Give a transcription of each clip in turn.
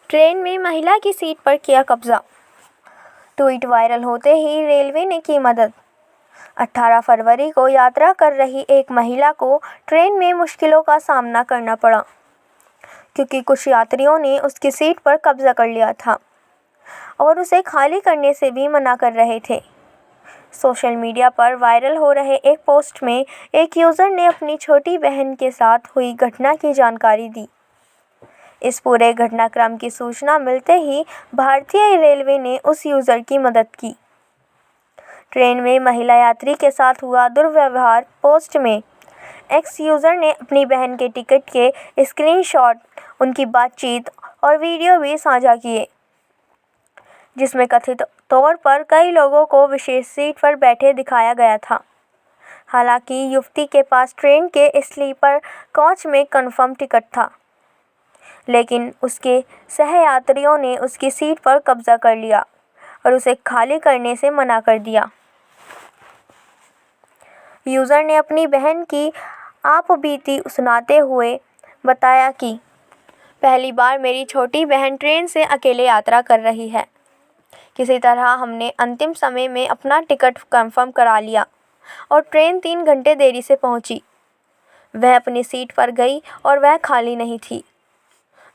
Train में महिला की सीट पर किया कब्जा। ट्वीट वायरल होते ही रेलवे ने की मदद। 18 फरवरी को यात्रा कर रही एक महिला को ट्रेन में मुश्किलों का सामना करना पड़ा क्योंकि कुछ यात्रियों ने उसकी सीट पर कब्जा कर लिया था और उसे खाली करने से भी मना कर रहे थे। सोशल मीडिया पर वायरल हो रहे एक पोस्ट में एक यूज़र ने अपनी छोटी बहन के साथ हुई घटना की जानकारी दी। इस पूरे घटनाक्रम की सूचना मिलते ही भारतीय रेलवे ने उस यूज़र की मदद की। ट्रेन में महिला यात्री के साथ हुआ दुर्व्यवहार पोस्ट में एक्स यूज़र ने अपनी बहन के टिकट के स्क्रीनशॉट, उनकी बातचीत और वीडियो भी साझा किए, जिसमें कथित तौर पर कई लोगों को विशेष सीट पर बैठे दिखाया गया था। हालांकि युवती के पास ट्रेन के स्लीपर कोच में कन्फर्म टिकट था, लेकिन उसके सहयात्रियों ने उसकी सीट पर कब्जा कर लिया और उसे खाली करने से मना कर दिया। यूज़र ने अपनी बहन की आपबीती सुनाते हुए बताया कि पहली बार मेरी छोटी बहन ट्रेन से अकेले यात्रा कर रही है। किसी तरह हमने अंतिम समय में अपना टिकट कंफर्म करा लिया और ट्रेन 3 घंटे देरी से पहुंची। वह अपनी सीट पर गई और वह खाली नहीं थी।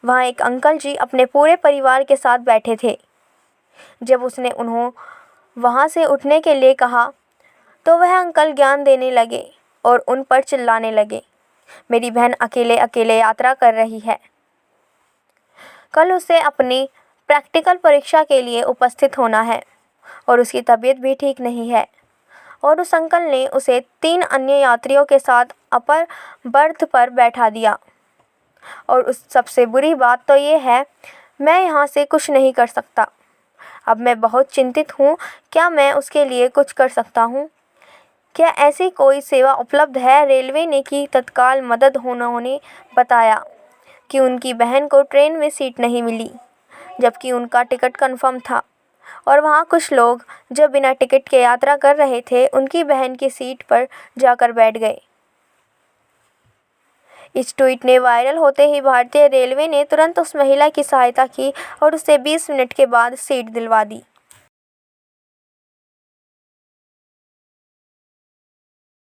वहाँ एक अंकल जी अपने पूरे परिवार के साथ बैठे थे। जब उसने उन्हें वहाँ से उठने के लिए कहा तो वह अंकल ज्ञान देने लगे और उन पर चिल्लाने लगे, मेरी बहन अकेले अकेले यात्रा कर रही है। कल उसे अपनी प्रैक्टिकल परीक्षा के लिए उपस्थित होना है और उसकी तबीयत भी ठीक नहीं है। और उस अंकल ने उसे 3 अन्य यात्रियों के साथ अपर बर्थ पर बैठा दिया। और उस सबसे बुरी बात तो ये है, मैं यहाँ से कुछ नहीं कर सकता। अब मैं बहुत चिंतित हूँ। क्या मैं उसके लिए कुछ कर सकता हूँ? क्या ऐसी कोई सेवा उपलब्ध है? रेलवे ने की तत्काल मदद। उन्होंने बताया कि उनकी बहन को ट्रेन में सीट नहीं मिली, जबकि उनका टिकट कंफर्म था और वहाँ कुछ लोग जो बिना टिकट के यात्रा कर रहे थे, उनकी बहन की सीट पर जाकर बैठ गए। इस ट्वीट ने वायरल होते ही भारतीय रेलवे ने तुरंत उस महिला की सहायता की और उसे 20 मिनट के बाद सीट दिलवा दी।